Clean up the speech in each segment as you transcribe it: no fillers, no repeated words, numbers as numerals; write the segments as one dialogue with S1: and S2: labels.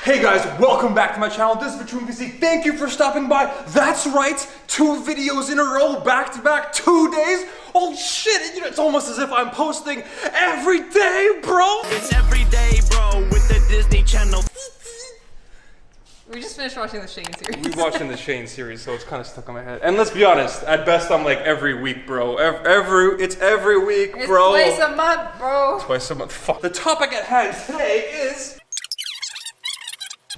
S1: Hey guys, welcome back to my channel. This is VitruvianPhysique. Thank you for stopping by. That's right, 2 videos in a row, back to back, 2 days. Oh shit, it's almost as if I'm posting every day, bro.
S2: It's every day, bro, with the Disney Channel.
S3: We just finished watching the Shane series.
S1: We're watching the Shane series, so it's kind of stuck in my head. And let's be honest, at best I'm like every week, bro. It's every week, bro.
S3: It's twice a month, bro.
S1: Twice a month. Fuck. The topic at hand today is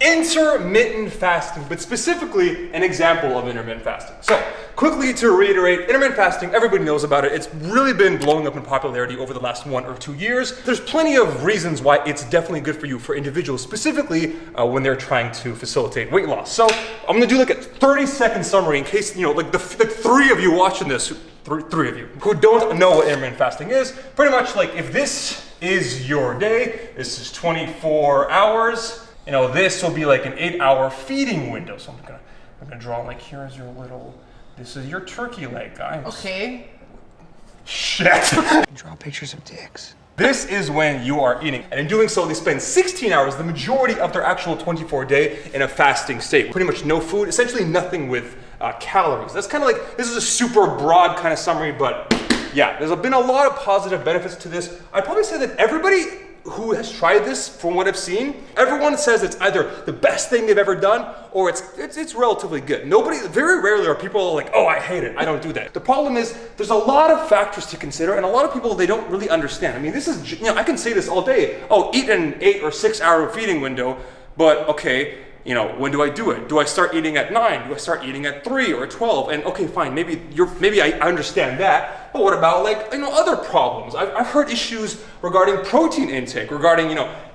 S1: intermittent fasting, but specifically an example of intermittent fasting. So, quickly to reiterate, intermittent fasting, everybody knows about it. It's really been blowing up in popularity over the last 1 or 2 years. There's plenty of reasons why it's definitely good for you, for individuals, specifically when they're trying to facilitate weight loss. So, I'm gonna do like a 30-second summary in case, like the 3 of you watching this, three of you, who don't know what intermittent fasting is. Pretty much like if this is your day, this is 24 hours, this will be like an 8-hour feeding window. So I'm gonna draw like, here's your little, this is your turkey leg, guys.
S3: Okay.
S1: Shit.
S4: Draw pictures of dicks.
S1: This is when you are eating. And in doing so, they spend 16 hours, the majority of their actual 24-day, in a fasting state. Pretty much no food, essentially nothing with calories. That's kind of like, this is a super broad kind of summary, but yeah, there's been a lot of positive benefits to this. I'd probably say that everybody who has tried this, from what I've seen, everyone says it's either the best thing they've ever done or it's relatively good. Very rarely are people like, oh, I hate it, I don't do that. The problem is there's a lot of factors to consider, and a lot of people, they don't really understand. I mean, this is, I can say this all day, oh, eat an 8 or 6 hour feeding window, but okay, when do I do it? Do I start eating at 9? Do I start eating at 3 or 12? And okay, fine, maybe I understand that. But what about other problems? I've heard issues regarding protein intake, regarding,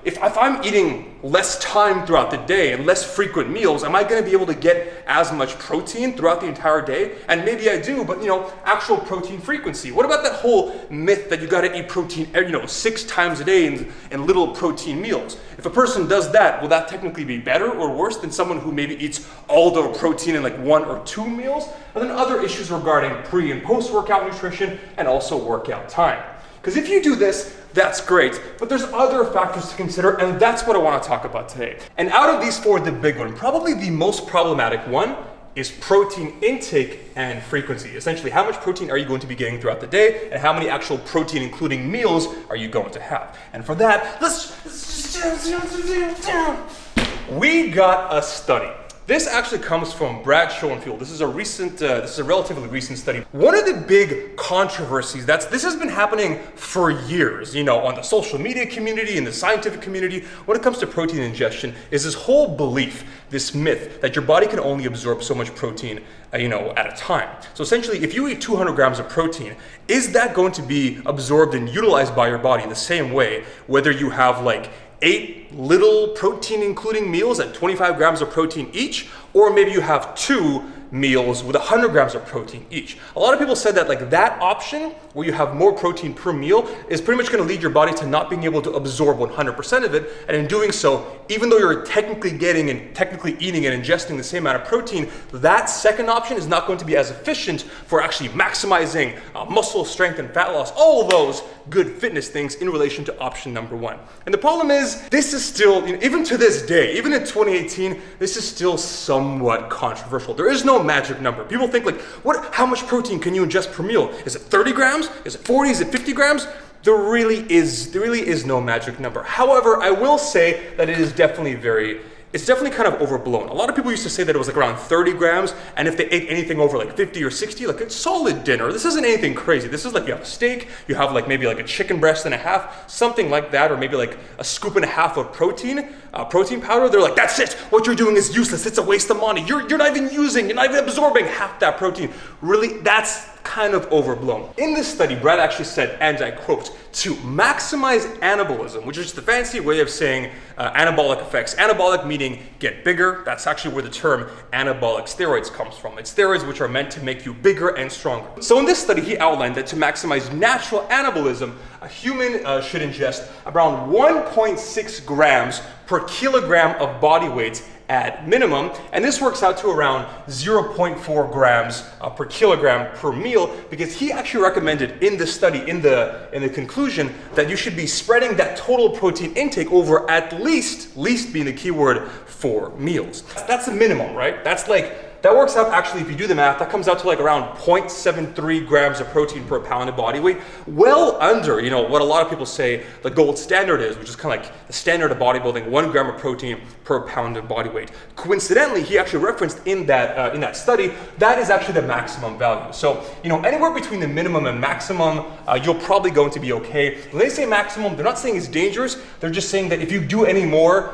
S1: if I'm eating less time throughout the day and less frequent meals, am I gonna be able to get as much protein throughout the entire day? And maybe I do, but actual protein frequency. What about that whole myth that you gotta eat protein, 6 times a day in little protein meals? If a person does that, will that technically be better or worse than someone who maybe eats all the protein in like 1 or 2 meals? And then other issues regarding pre and post-workout nutrition and also workout time. Because if you do this, that's great, but there's other factors to consider, and that's what I want to talk about today. And out of these 4, the big one, probably the most problematic one, is protein intake and frequency. Essentially, how much protein are you going to be getting throughout the day, and how many actual protein, including meals, are you going to have? And for that, we got a study. This actually comes from Brad Schoenfield. This is a relatively recent study. One of the big controversies this has been happening for years, on the social media community, in the scientific community, when it comes to protein ingestion, is this whole belief, this myth that your body can only absorb so much protein, at a time. So essentially, if you eat 200 grams of protein, is that going to be absorbed and utilized by your body in the same way, whether you have like 8 little protein including meals at 25 grams of protein each, or maybe you have 2 meals with 100 grams of protein each. A lot of people said that that option where you have more protein per meal is pretty much going to lead your body to not being able to absorb 100% of it, and in doing so, even though you're technically eating and ingesting the same amount of protein, that second option is not going to be as efficient for actually maximizing muscle strength and fat loss, all of those good fitness things in relation to option number 1. And the problem is, this is still, even to this day, even in 2018, this is still somewhat controversial. There is no magic number. People think how much protein can you ingest per meal? Is it 30 grams? Is it 40? Is it 50 grams? There really is no magic number. However, I will say that it is definitely it's definitely kind of overblown. A lot of people used to say that it was like around 30 grams, and if they ate anything over like 50 or 60, like a solid dinner. This isn't anything crazy. This is like you have a steak, you have like maybe like a chicken breast and a half, something like that, or maybe like a scoop and a half of protein powder. They're like, that's it. What you're doing is useless. It's a waste of money. You're not even absorbing half that protein. Really, that's kind of overblown. In this study, Brad actually said, and I quote, to maximize anabolism, which is just the fancy way of saying anabolic effects. Anabolic meaning get bigger. That's actually where the term anabolic steroids comes from. It's steroids which are meant to make you bigger and stronger. So in this study, he outlined that to maximize natural anabolism, a human should ingest around 1.6 grams per kilogram of body weight at minimum, and this works out to around 0.4 grams per kilogram per meal, because he actually recommended in the study, in the conclusion, that you should be spreading that total protein intake over at least being the keyword, 4 meals. That's the minimum, right? That works out, actually, if you do the math, that comes out to like around 0.73 grams of protein per pound of body weight, well under, you know, what a lot of people say the gold standard is, which is kind of like the standard of bodybuilding, 1 gram of protein per pound of body weight. Coincidentally, he actually referenced in that study, that is actually the maximum value. So, you know, anywhere between the minimum and maximum, you're probably going to be okay. When they say maximum, they're not saying it's dangerous, they're just saying that if you do any more,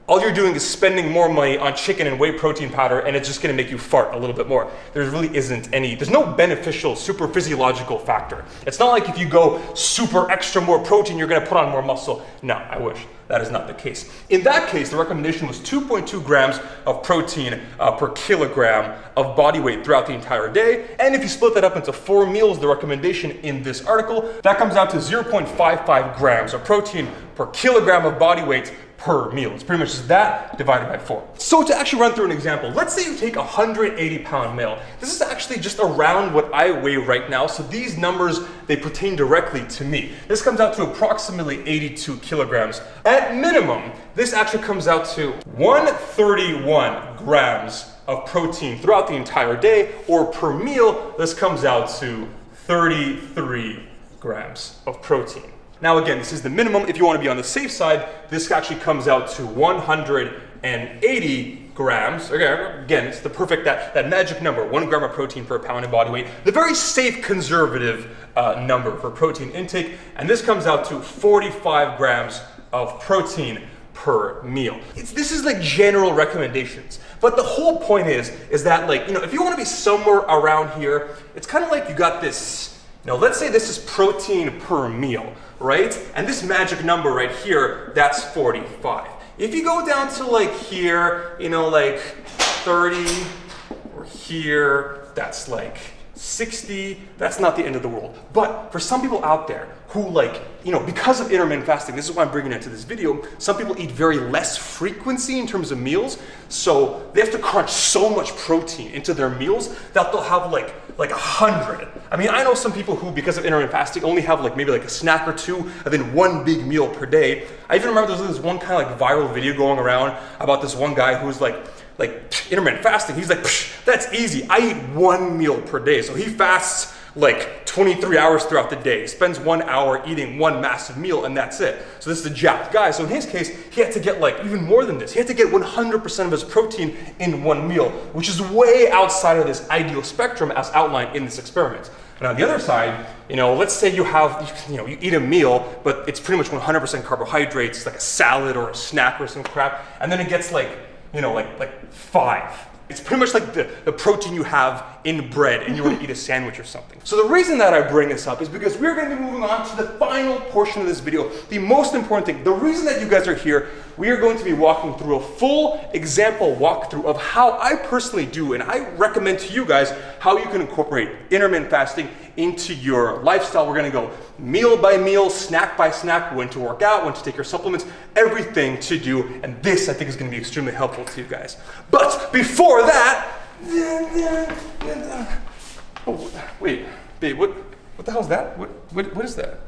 S1: all you're doing is spending more money on chicken and whey protein powder, and it's just gonna make you fart a little bit more. There really isn't there's no beneficial super physiological factor. It's not like if you go super extra more protein, you're gonna put on more muscle. No, I wish. That is not the case. In that case, the recommendation was 2.2 grams of protein per kilogram of body weight throughout the entire day. And if you split that up into 4 meals, the recommendation in this article, that comes out to 0.55 grams of protein per kilogram of body weight per meal. It's pretty much just that divided by 4. So to actually run through an example, let's say you take a 180-pound male. This is actually just around what I weigh right now, so these numbers, they pertain directly to me. This comes out to approximately 82 kilograms. At minimum, this actually comes out to 131 grams of protein throughout the entire day, or per meal, this comes out to 33 grams of protein. Now again, this is the minimum. If you want to be on the safe side, this actually comes out to 180 grams. Again, it's the perfect, that magic number, 1 gram of protein per pound of body weight. The very safe, conservative number for protein intake. And this comes out to 45 grams of protein per meal. This is like general recommendations. But the whole point is that, like, you know, if you want to be somewhere around here, it's kind of like you got this, you know, let's say this is protein per meal, right? And this magic number right here, that's 45. If you go down to like here, you know, like 30, or here, that's like 60, that's not the end of the world. But for some people out there who, like, you know, because of intermittent fasting, this is why I'm bringing it to this video, some people eat very less frequency in terms of meals, so they have to crunch so much protein into their meals that they'll have like 100. I mean, I know some people who, because of intermittent fasting, only have like maybe like a snack or two and then one big meal per day. I even remember there was this one kind of like viral video going around about this one guy who's like intermittent fasting. He's like, that's easy. I eat 1 meal per day. So he fasts like 23 hours throughout the day. He spends 1 hour eating one massive meal, and that's it. So this is a jacked guy. So in his case, he had to get like even more than this. He had to get 100% of his protein in one meal, which is way outside of this ideal spectrum as outlined in this experiment. And on the other side, you know, let's say you eat a meal, but it's pretty much 100% carbohydrates, like a salad or a snack or some crap, and then it gets like 5. It's pretty much like the protein you have in bread and you want to eat a sandwich or something. So the reason that I bring this up is because we're going to be moving on to the final portion of this video. The most important thing, the reason that you guys are here, we are going to be walking through a full example walkthrough of how I personally do, and I recommend to you guys how you can incorporate intermittent fasting into your lifestyle. We're going to go meal by meal, snack by snack, when to work out, when to take your supplements, everything to do. And this, I think, is going to be extremely helpful to you guys. But before that, oh, wait, babe, what the hell is that? What is that?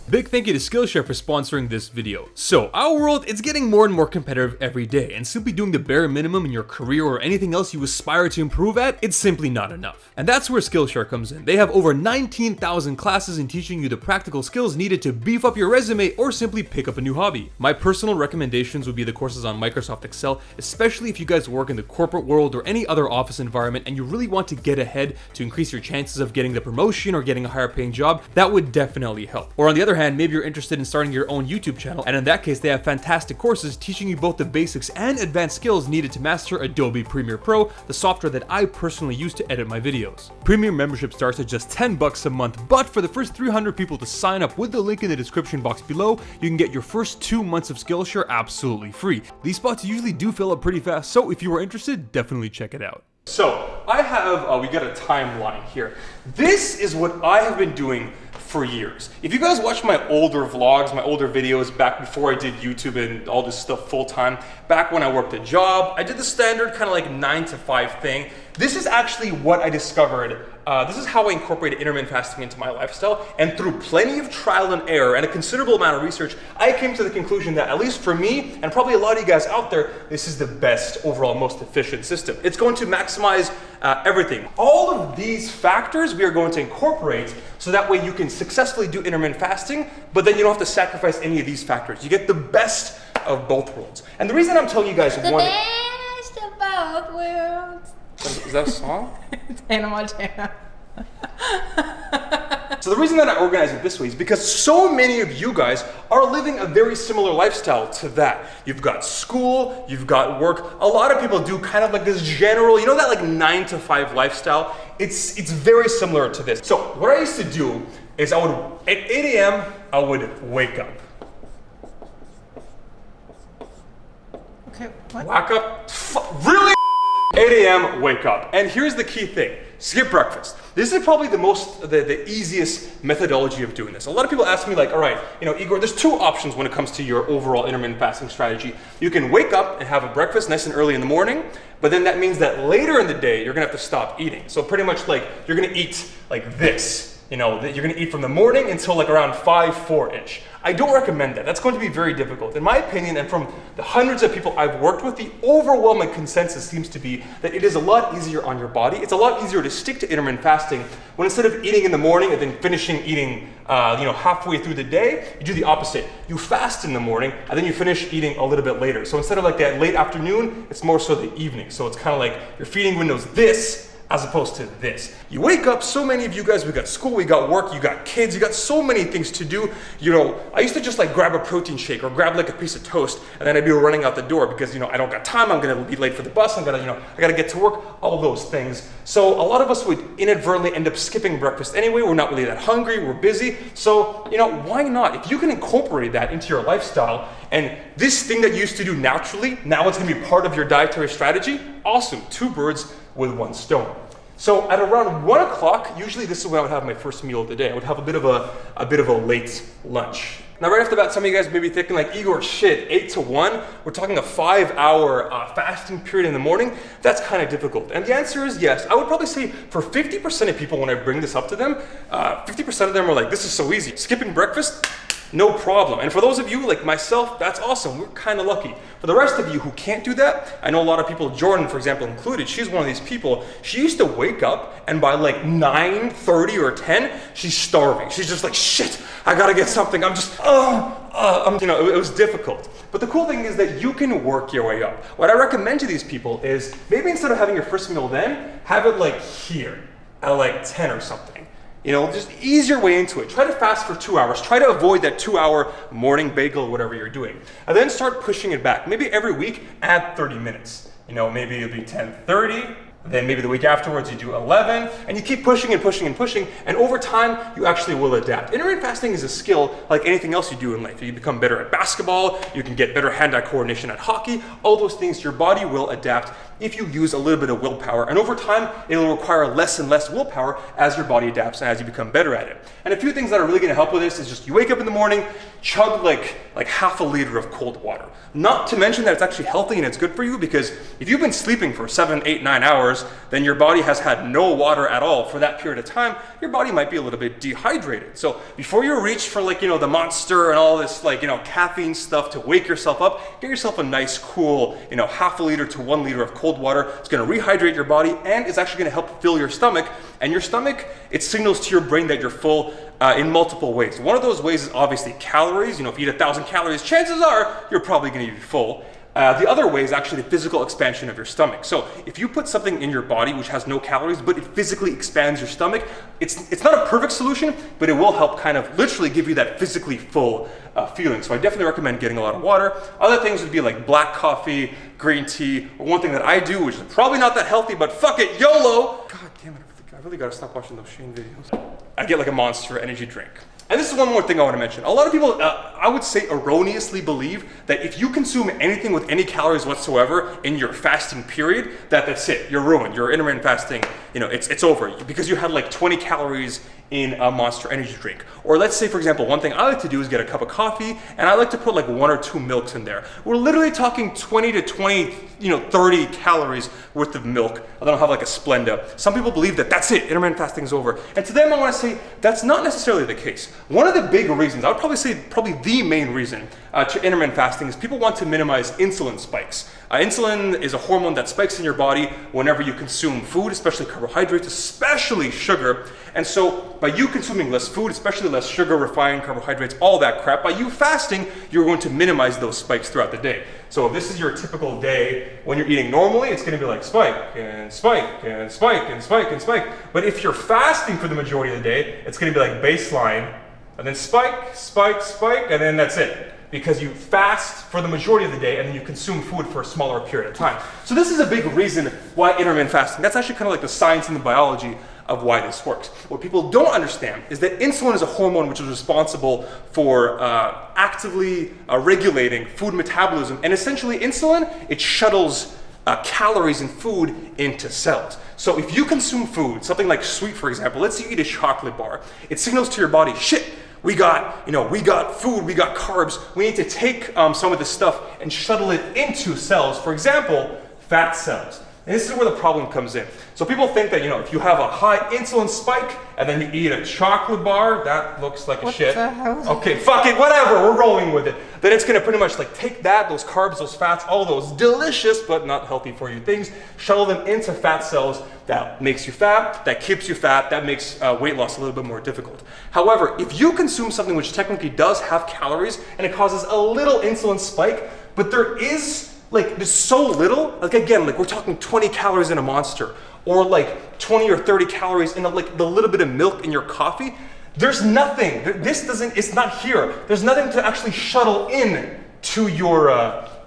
S1: Big thank you to Skillshare for sponsoring this video. So, our world, it's getting more and more competitive every day, and simply doing the bare minimum in your career or anything else you aspire to improve at, it's simply not enough. And that's where Skillshare comes in. They have over 19,000 classes in teaching you the practical skills needed to beef up your resume or simply pick up a new hobby. My personal recommendations would be the courses on Microsoft Excel, especially if you guys work in the corporate world or any other office environment and you really want to get ahead to increase your chances of getting the promotion or getting a higher paying job. That would definitely help. Or on the other hand, maybe you're interested in starting your own YouTube channel, and in that case, they have fantastic courses teaching you both the basics and advanced skills needed to master Adobe Premiere Pro, the software that I personally use to edit my videos. Premium membership starts at just $10 a month, but for the first 300 people to sign up with the link in the description box below, you can get your first 2 months of Skillshare absolutely free. These spots usually do fill up pretty fast, so if you are interested, definitely check it out. So, I have, we got a timeline here. This is what I have been doing for years. If you guys watch my older vlogs, my older videos back before I did YouTube and all this stuff full time, back when I worked a job, I did the standard kind of like 9 to 5 thing. This is actually what I discovered. This is how I incorporated intermittent fasting into my lifestyle. And through plenty of trial and error and a considerable amount of research, I came to the conclusion that at least for me, and probably a lot of you guys out there, this is the best overall, most efficient system. It's going to maximize everything. All of these factors we are going to incorporate so that way you can successfully do intermittent fasting, but then you don't have to sacrifice any of these factors. You get the best of both worlds. And the reason I'm telling you guys
S3: The best of both worlds.
S1: Is that a song?
S3: It's Hannah Montana.
S1: So the reason that I organize it this way is because so many of you guys are living a very similar lifestyle to that. You've got school, you've got work. A lot of people do kind of like this general, you know, that like 9 to 5 lifestyle. It's very similar to this. So what I used to do is I would, at 8 a.m., I would wake up.
S3: Okay, what?
S1: Wake up, really? 8 a.m., wake up. And here's the key thing, skip breakfast. This is probably the easiest methodology of doing this. A lot of people ask me like, all right, you know, Igor, there's 2 options when it comes to your overall intermittent fasting strategy. You can wake up and have a breakfast nice and early in the morning, but then that means that later in the day, you're gonna have to stop eating. So pretty much like, you're gonna eat like this. You know, you're gonna eat from the morning until like around 5, 4-ish. I don't recommend that. That's going to be very difficult. In my opinion, and from the hundreds of people I've worked with, the overwhelming consensus seems to be that it is a lot easier on your body. It's a lot easier to stick to intermittent fasting when instead of eating in the morning and then finishing eating halfway through the day, you do the opposite. You fast in the morning and then you finish eating a little bit later. So instead of like that late afternoon, it's more so the evening. So it's kind of like your feeding window's this, as opposed to this. You wake up, so many of you guys, we got school, we got work, you got kids, you got so many things to do. You know, I used to just like grab a protein shake or grab like a piece of toast and then I'd be running out the door because, you know, I don't got time, I'm gonna be late for the bus, I gotta get to work, all those things. So a lot of us would inadvertently end up skipping breakfast anyway. We're not really that hungry, we're busy. So, you know, why not? If you can incorporate that into your lifestyle and this thing that you used to do naturally, now it's gonna be part of your dietary strategy, awesome, 2 birds with 1 stone. So at around 1 o'clock, usually this is when I would have my first meal of the day. I would have a bit of a late lunch. Now right off the bat, some of you guys may be thinking like, Igor, shit, 8 to 1? We're talking a 5-hour fasting period in the morning? That's kind of difficult. And the answer is yes. I would probably say for 50% of people when I bring this up to them, 50% of them are like, this is so easy. Skipping breakfast? No problem. And for those of you like myself, that's awesome. We're kind of lucky. For the rest of you who can't do that, I know a lot of people, Jordan, for example, included, she's one of these people. She used to wake up and by like 9:30 or 10, she's starving. She's just like, shit, I gotta get something. I'm just, you know, it was difficult. But the cool thing is that you can work your way up. What I recommend to these people is maybe instead of having your first meal then, have it like here at like 10 or something. You know, just ease your way into it. Try to fast for 2 hours. Try to avoid that 2-hour morning bagel or whatever you're doing. And then start pushing it back. Maybe every week, add 30 minutes. You know, maybe it'll be 10:30. Then maybe the week afterwards you do 11, and you keep pushing and pushing and pushing, and over time you actually will adapt. Intermittent fasting is a skill like anything else you do in life. You become better at basketball, you can get better hand-eye coordination at hockey, all those things, your body will adapt if you use a little bit of willpower. And over time, it'll require less and less willpower as your body adapts and as you become better at it. And a few things that are really gonna help with this is just you wake up in the morning, chug like half a liter of cold water. Not to mention that it's actually healthy and it's good for you, because if you've been sleeping for 7, 8, 9 hours, then your body has had no water at all for that period of time. Your body might be a little bit dehydrated. So before you reach for the Monster and all this caffeine stuff to wake yourself up, get yourself a nice cool, half a liter to 1 liter of cold water. It's gonna rehydrate your body and it's actually gonna help fill your stomach. And your stomach, it signals to your brain that you're full in multiple ways. One of those ways is obviously calories. If you eat 1,000 calories, chances are you're probably gonna be full. The other way is actually the physical expansion of your stomach. So if you put something in your body which has no calories, but it physically expands your stomach, it's not a perfect solution, but it will help kind of literally give you that physically full feeling. So I definitely recommend getting a lot of water. Other things would be like black coffee, green tea, or one thing that I do, which is probably not that healthy, but fuck it, YOLO! God damn it, I really gotta stop watching those Shane videos. I get like a Monster energy drink. And this is one more thing I want to mention. A lot of people, I would say, erroneously believe that if you consume anything with any calories whatsoever in your fasting period, that's it. You're ruined. You're intermittent fasting. it's over because you had like 20 calories in a Monster Energy drink. Or let's say, for example, one thing I like to do is get a cup of coffee and I like to put like 1 or 2 milks in there. We're literally talking 20 to 30 calories worth of milk. I don't have like a Splenda. Some people believe that that's it, intermittent fasting is over. And to them I want to say that's not necessarily the case. One of the big reasons, I would probably say the main reason to intermittent fasting is people want to minimize insulin spikes. Insulin is a hormone that spikes in your body whenever you consume food, especially carbohydrates, especially sugar. And so by you consuming less food, especially less sugar, refined carbohydrates, all that crap, by you fasting, you're going to minimize those spikes throughout the day. So if this is your typical day when you're eating normally, it's going to be like spike and spike and spike and spike and spike. But if you're fasting for the majority of the day, it's going to be like baseline and then spike, spike, spike, and then that's it. Because you fast for the majority of the day and then you consume food for a smaller period of time. So this is a big reason why intermittent fasting, that's actually kind of like the science and the biology of why this works. What people don't understand is that insulin is a hormone which is responsible for actively regulating food metabolism. And essentially insulin, it shuttles calories in food into cells. So if you consume food, something like sweet, for example, let's say you eat a chocolate bar, it signals to your body, shit, we got food, we got carbs. We need to take some of this stuff and shuttle it into cells. For example, fat cells. And this is where the problem comes in. So people think that, if you have a high insulin spike and then you eat a chocolate bar, that looks like a shit.
S3: What the hell?
S1: Okay, fuck it, whatever, we're rolling with it. Then it's gonna pretty much like take that, those carbs, those fats, all those delicious but not healthy for you things, shuttle them into fat cells. That makes you fat, that keeps you fat, that makes weight loss a little bit more difficult. However, if you consume something which technically does have calories and it causes a little insulin spike, but there's so little, we're talking 20 calories in a Monster, or like 20 or 30 calories in the little bit of milk in your coffee, there's nothing, it's not here. There's nothing to actually shuttle in to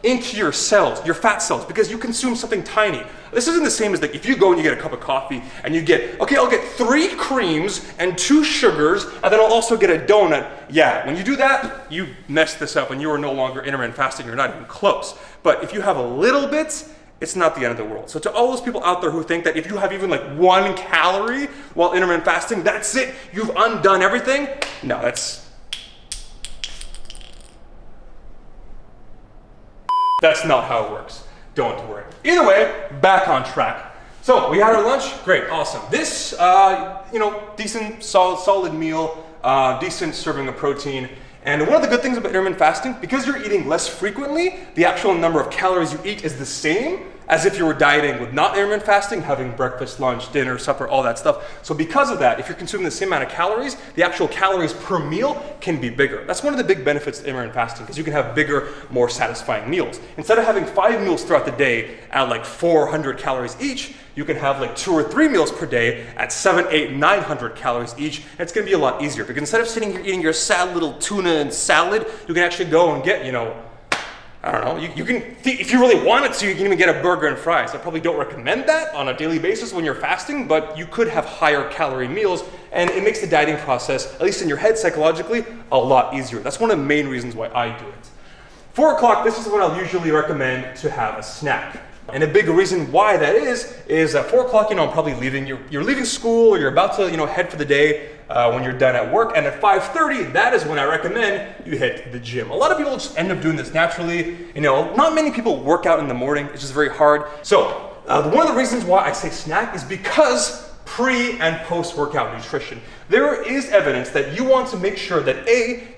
S1: into your cells, your fat cells, because you consume something tiny. This isn't the same as if you go and you get a cup of coffee and you get, okay, I'll get 3 creams and 2 sugars, and then I'll also get a donut. Yeah, when you do that, you mess this up and you are no longer intermittent fasting, you're not even close. But if you have a little bit, it's not the end of the world. So to all those people out there who think that if you have even 1 calorie while intermittent fasting, that's it, you've undone everything. No, that's not how it works. Don't worry. Either way, back on track. So we had our lunch, great, awesome. This, decent, solid meal, decent serving of protein. And one of the good things about intermittent fasting, because you're eating less frequently, the actual number of calories you eat is the same as if you were dieting with not intermittent fasting, having breakfast, lunch, dinner, supper, all that stuff. So because of that, if you're consuming the same amount of calories, the actual calories per meal can be bigger. That's one of the big benefits of intermittent fasting, because you can have bigger, more satisfying meals. Instead of having 5 meals throughout the day at 400 calories each, you can have 2 or 3 meals per day at 700, 800, 900 calories each. And it's gonna be a lot easier, because instead of sitting here eating your sad little tuna and salad, you can actually go and get, I don't know, you can, if you really wanted to, you can even get a burger and fries. I probably don't recommend that on a daily basis when you're fasting, but you could have higher calorie meals, and it makes the dieting process, at least in your head psychologically, a lot easier. That's one of the main reasons why I do it. 4 o'clock, this is when I'll usually recommend to have a snack. And a big reason why that is at 4 o'clock, I'm probably leaving, you're leaving school, or you're about to, head for the day when you're done at work. And at 5:30, that is when I recommend you hit the gym. A lot of people just end up doing this naturally. Not many people work out in the morning. It's just very hard. So one of the reasons why I say snack is because pre and post-workout nutrition. There is evidence that you want to make sure that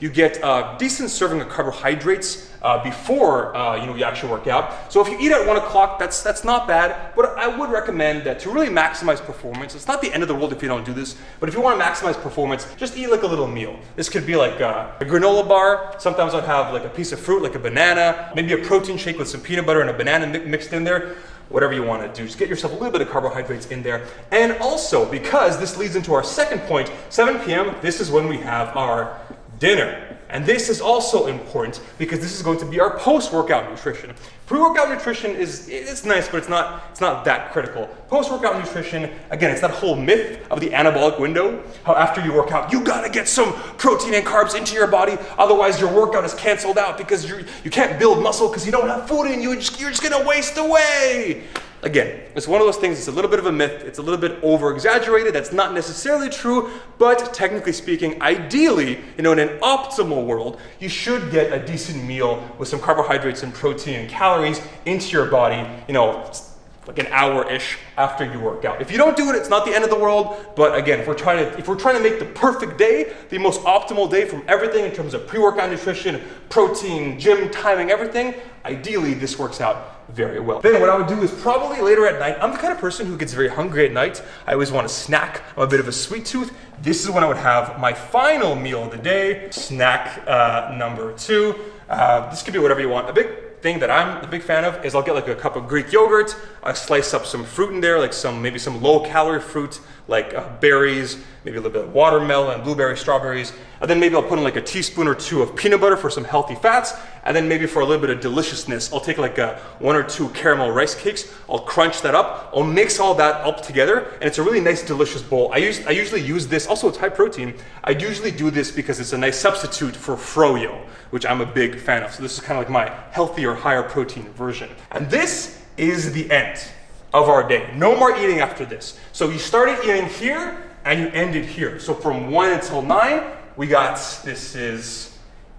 S1: you get a decent serving of carbohydrates before you actually work out. So if you eat at 1 o'clock, that's not bad, but I would recommend that to really maximize performance. It's not the end of the world if you don't do this, but if you want to maximize performance, just eat a little meal. This could be like a granola bar. Sometimes I'd have a piece of fruit, like a banana, maybe a protein shake with some peanut butter and a banana mixed in there. Whatever you want to do, just get yourself a little bit of carbohydrates in there. And also, because this leads into our second point, 7 p.m., this is when we have our dinner. And this is also important because this is going to be our post-workout nutrition. Pre-workout nutrition it's nice, but it's not that critical. Post-workout nutrition, again, it's that whole myth of the anabolic window, how after you work out, you gotta get some protein and carbs into your body, otherwise your workout is canceled out because you can't build muscle because you don't have food in you, you're just gonna waste away. Again, it's one of those things, it's a little bit of a myth, it's a little bit over-exaggerated, that's not necessarily true, but technically speaking, ideally, in an optimal world, you should get a decent meal with some carbohydrates and protein and calories into your body, like an hour-ish after you work out. If you don't do it, it's not the end of the world, but again, if we're trying to make the perfect day, the most optimal day from everything in terms of pre-workout nutrition, protein, gym timing, everything, ideally this works out very well. Then what I would do is probably later at night, I'm the kind of person who gets very hungry at night. I always want a snack. I'm a bit of a sweet tooth. This is when I would have my final meal of the day, snack number 2. This could be whatever you want. A big thing that I'm a big fan of is I'll get like a cup of Greek yogurt. I slice up some fruit in there, like maybe some low calorie fruit, like berries, maybe a little bit of watermelon, blueberries, strawberries. And then maybe I'll put in like a teaspoon or 2 of peanut butter for some healthy fats. And then maybe for a little bit of deliciousness, I'll take like 1 or 2 caramel rice cakes. I'll crunch that up. I'll mix all that up together. And it's a really nice, delicious bowl. I usually use this, also it's high protein. I usually do this because it's a nice substitute for froyo, which I'm a big fan of. So this is kind of like my healthier, higher protein version. And this is the end of our day. No more eating after this. So you started eating here and you ended here. So from 1 until 9, we got, this is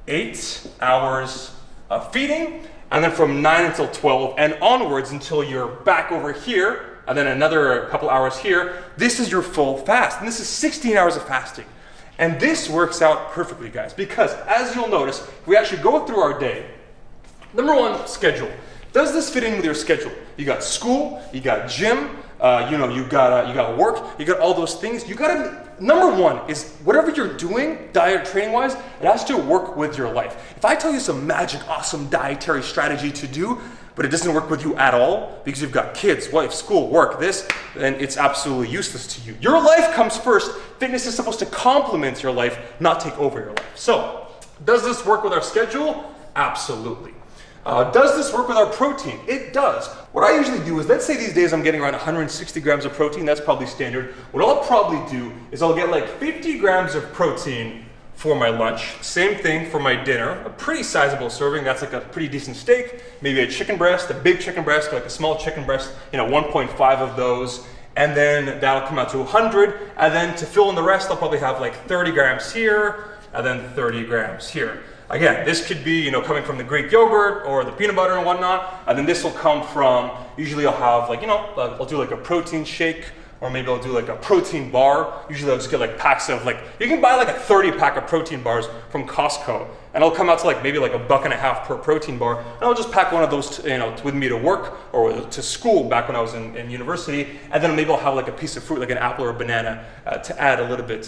S1: 8 hours of feeding, and then from 9 until 12 and onwards until you're back over here, and then another couple hours here, this is your full fast. And this is 16 hours of fasting. And this works out perfectly, guys, because as you'll notice, if we actually go through our day, number 1, schedule. Does this fit in with your schedule? You got school, you got gym, you got work, you got all those things. Number 1 is whatever you're doing, diet training wise, it has to work with your life. If I tell you some magic, awesome dietary strategy to do, but it doesn't work with you at all because you've got kids, wife, school, work, then it's absolutely useless to you. Your life comes first. Fitness is supposed to complement your life, not take over your life. So, does this work with our schedule? Absolutely. Does this work with our protein? It does. What I usually do is, let's say these days I'm getting around 160 grams of protein, that's probably standard. What I'll probably do is I'll get like 50 grams of protein for my lunch. Same thing for my dinner, a pretty sizable serving, that's like a pretty decent steak, maybe a chicken breast, a big chicken breast, like a small chicken breast, 1.5 of those. And then that'll come out to 100. And then to fill in the rest, I'll probably have like 30 grams here, and then 30 grams here. Again, this could be, coming from the Greek yogurt or the peanut butter and whatnot. And then this will come from, usually I'll have like, I'll do like a protein shake, or maybe I'll do like a protein bar. Usually I'll just get like packs of you can buy like a 30 pack of protein bars from Costco. And it'll come out to maybe like $1.50 per protein bar. And I'll just pack one of those, with me to work or to school back when I was in university. And then maybe I'll have like a piece of fruit, like an apple or a banana, to add a little bit,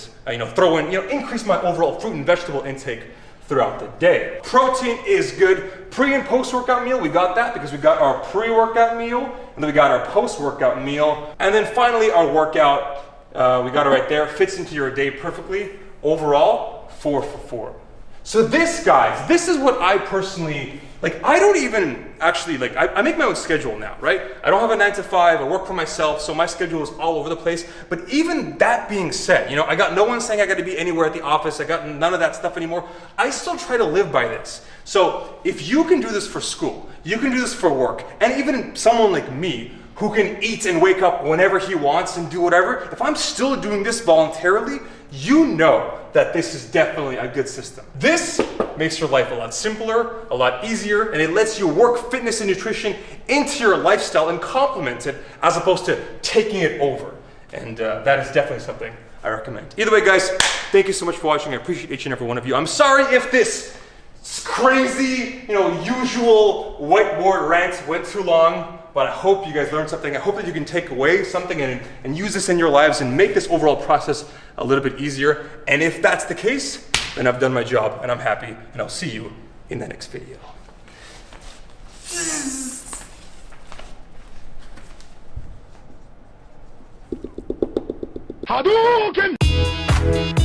S1: throw in, increase my overall fruit and vegetable intake throughout the day. Protein is good. Pre and post-workout meal, we got that because we got our pre-workout meal, and then we got our post-workout meal. And then finally our workout, we got it right there, fits into your day perfectly. Overall, 4 for 4. So this, guys, this is what I personally, I don't even actually, I make my own schedule now, right? I don't have a 9 to 5, I work for myself, so my schedule is all over the place. But even that being said, I got no one saying I got to be anywhere at the office, I got none of that stuff anymore. I still try to live by this. So if you can do this for school, you can do this for work, and even someone like me, who can eat and wake up whenever he wants and do whatever, if I'm still doing this voluntarily, you know that this is definitely a good system. This makes your life a lot simpler, a lot easier, and it lets you work fitness and nutrition into your lifestyle and complement it as opposed to taking it over. And that is definitely something I recommend. Either way, guys, thank you so much for watching. I appreciate each and every one of you. I'm sorry if this crazy, usual whiteboard rant went too long, but I hope you guys learned something. I hope that you can take away something and use this in your lives and make this overall process a little bit easier. And if that's the case, then I've done my job and I'm happy, and I'll see you in the next video.
S5: Hadouken!